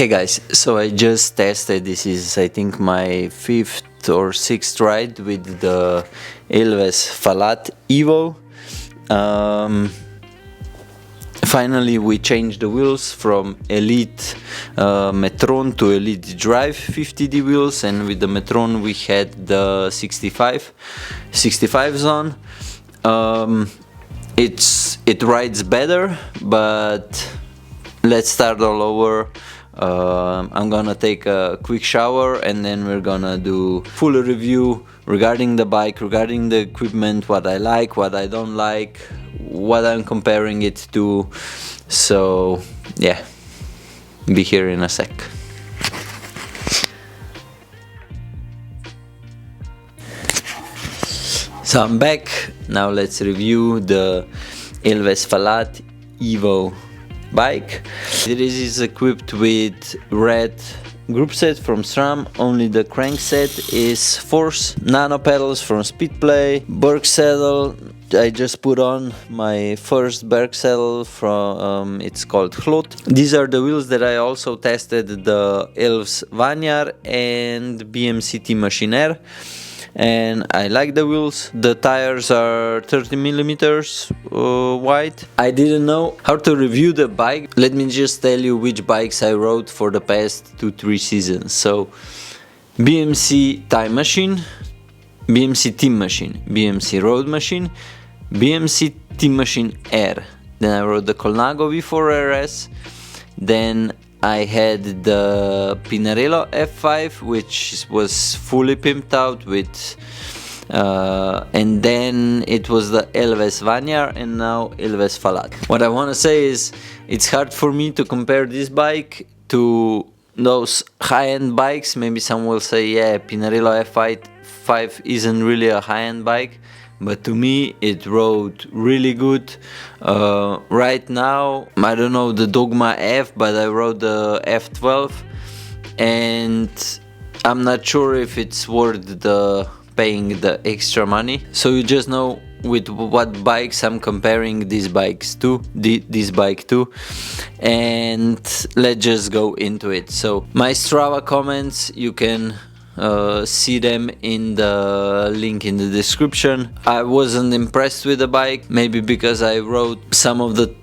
Hey guys, so I just tested, this is I think my 5th or 6th ride with the Elves Falath EVO. Finally we changed the wheels from Elite Metron to Elite Drive 50D wheels, and with the Metron we had the 65 zone. It rides better, but let's start all over. I'm gonna take a quick shower and then we're gonna do full review regarding the bike, regarding the equipment, what I like, what I don't like, what I'm comparing it to. So yeah, be here in a sec. So I'm back. Now let's review the Elves Falath EVO bike. It is equipped with red group set from Sram. Only the crankset is force. Nano pedals from Speedplay. Berg saddle. I just put on my first Berg saddle from it's called Hlot. These are the wheels that I also tested, the Elves Falath and BMC Machine Air. And I like the wheels. The tires are 30mm wide. I didn't know how to review the bike. Let me just tell you which bikes I rode for the past 2-3 seasons. So BMC Time Machine, BMC Team Machine, BMC Road Machine, BMC Team Machine Air. Then I rode the Colnago V4 RS. Then I had the Pinarello F5, which was fully pimped out with, and then it was the Elves Falath and now Elves Falath. What I want to say is, it's hard for me to compare this bike to those high-end bikes. Maybe some will say, yeah, Pinarello F5 isn't really a high-end bike. But to me, it rode really good. Right now, I don't know the Dogma F, but I rode the F12, and I'm not sure if it's worth paying the extra money. So you just know with what bikes I'm comparing these bikes to, this bike to, and let's just go into it. So my Strava comments, you can see them in the link in the description. I wasn't impressed with the bike, maybe because I rode some of the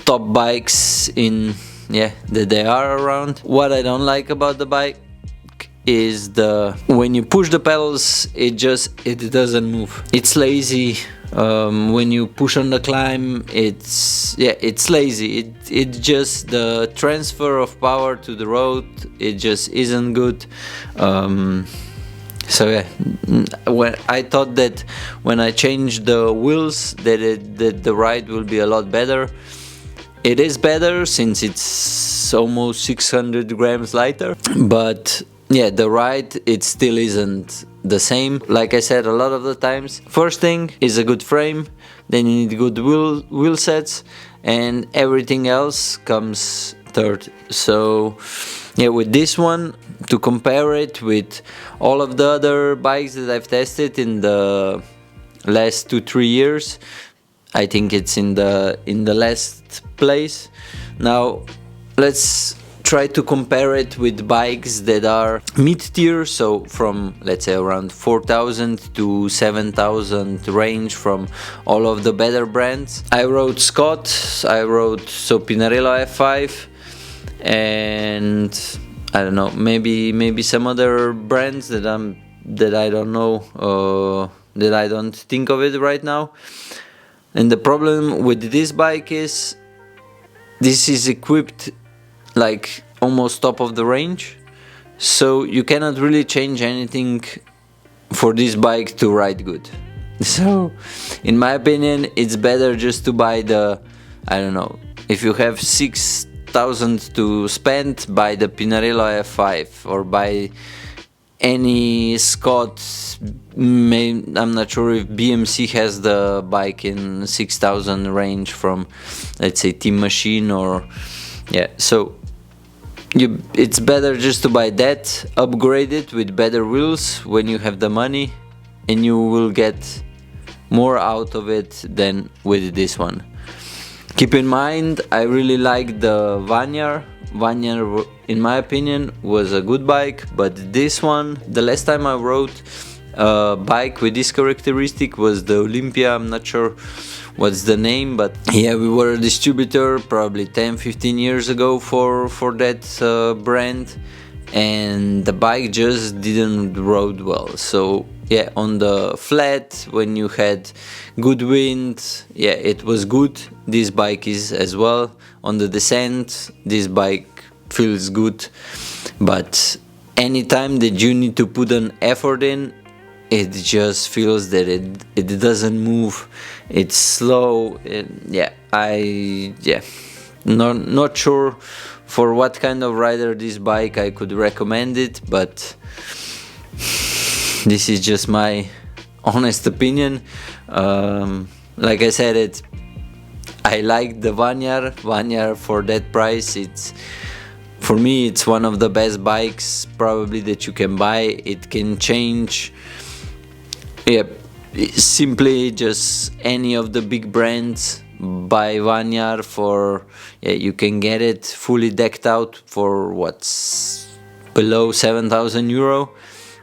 top bikes that they are around. What I don't like about the bike is when you push the pedals, it doesn't move. It's lazy. When you push on the climb, it's lazy. It just, the transfer of power to the road, it just isn't good. So yeah, when I thought that when I changed the wheels that the ride will be a lot better. It is better since it's almost 600 grams lighter, but yeah, the ride, it still isn't the same. Like I said a lot of the times, first thing is a good frame, then you need good wheel sets, and everything else comes third. So yeah, with this one, to compare it with all of the other bikes that I've tested in the last 2-3 years, I think it's in the last place. Now let's try to compare it with bikes that are mid-tier, so from, let's say, around 4,000 to 7,000 range from all of the better brands. I rode Scott, I rode Pinarello F5, and I don't know, maybe some other brands that I don't know, that I don't think of it right now. And the problem with this bike is, this is equipped like almost top of the range, so you cannot really change anything for this bike to ride good. So in my opinion, it's better just to buy the, I don't know, if you have 6,000 to spend, buy the Pinarello F5 or buy any Scott. I'm not sure if BMC has the bike in 6,000 range from, let's say, Team Machine, or yeah, so it's better just to buy that, upgrade it with better wheels when you have the money, and you will get more out of it than with this one. Keep in mind, I really like the Vanyar, in my opinion, was a good bike, but this one, the last time I rode a bike with this characteristic was the Olympia. I'm not sure what's the name, but yeah, we were a distributor probably 10-15 years ago for that brand, and the bike just didn't rode well. So yeah, on the flat, when you had good wind, yeah, it was good. This bike is as well. On the descent, this bike feels good, but anytime that you need to put an effort in, it just feels that it doesn't move. It's slow. Not sure for what kind of rider this bike I could recommend it, but this is just my honest opinion. Like I said, I like the Vanyar for that price. For me, it's one of the best bikes probably that you can buy. It can change, simply just any of the big brands. Buy Vanyar for, you can get it fully decked out for what's below 7,000 euro,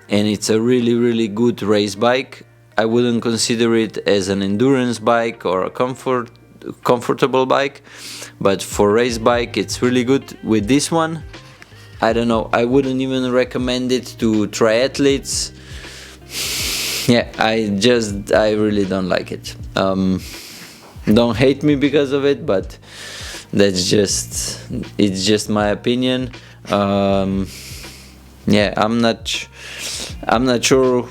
and it's a really good race bike. I wouldn't consider it as an endurance bike or a comfortable bike, but for race bike it's really good. With this one, I don't know, I wouldn't even recommend it to triathletes. I really don't like it. Don't hate me because of it, but it's just my opinion. I'm not sure.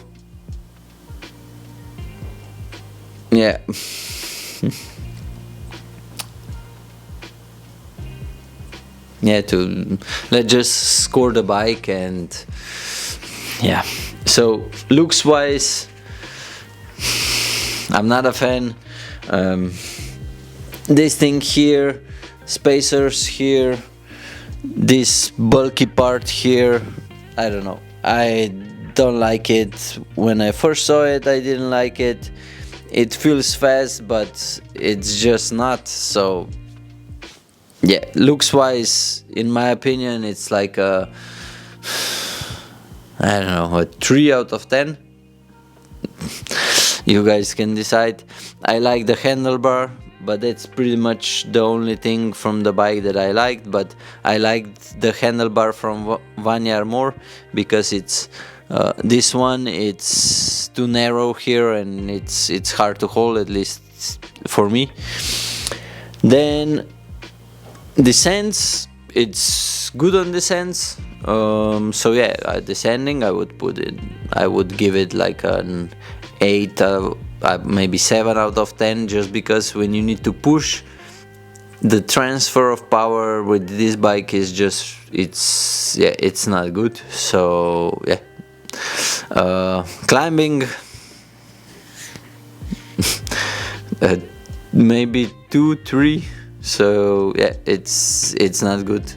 Let's just score the bike, and so looks wise, I'm not a fan. This thing here, spacers here, this bulky part here, I don't know, I don't like it. When I first saw it, I didn't like it. It feels fast, but it's just not. So looks wise, in my opinion, it's like a 3 out of 10. You guys can decide. I like the handlebar, but that's pretty much the only thing from the bike that I liked. But I liked the handlebar from Vanyar more because it's this one, it's too narrow here and it's hard to hold, at least for me. Then descents, it's good on descents. Descending, I would give it like an 8, maybe 7 out of 10, just because when you need to push, the transfer of power with this bike is just, it's not good. So climbing, maybe 2, 3. So it's not good.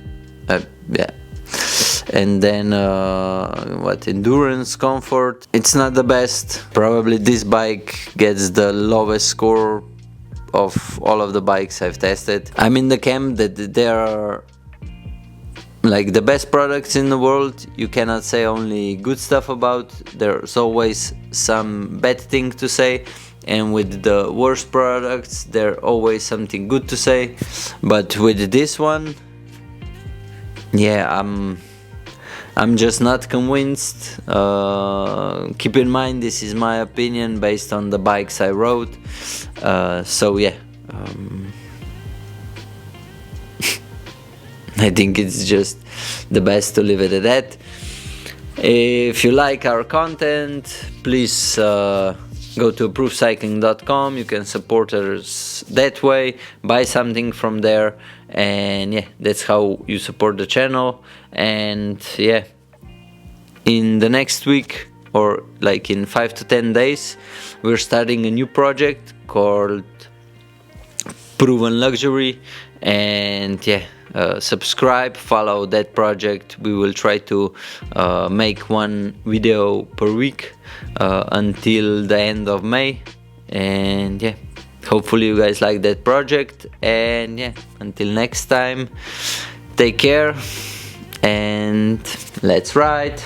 And then endurance, comfort, it's not the best. Probably this bike gets the lowest score of all of the bikes I've tested. I'm in the camp that there are like the best products in the world. You cannot say only good stuff about. There's always some bad thing to say, and with the worst products there's always something good to say. But with this one, I'm just not convinced. Keep in mind, this is my opinion based on the bikes I rode. I think it's just the best to leave it at that. If you like our content, please go to approvecycling.com. You can support us that way, buy something from there, and that's how you support the channel. And in the next week, or like in 5 to 10 days, we're starting a new project called Proven Luxury, and subscribe, follow that project. We will try to make one video per week until the end of May, and hopefully you guys like that project. And until next time, take care and let's ride.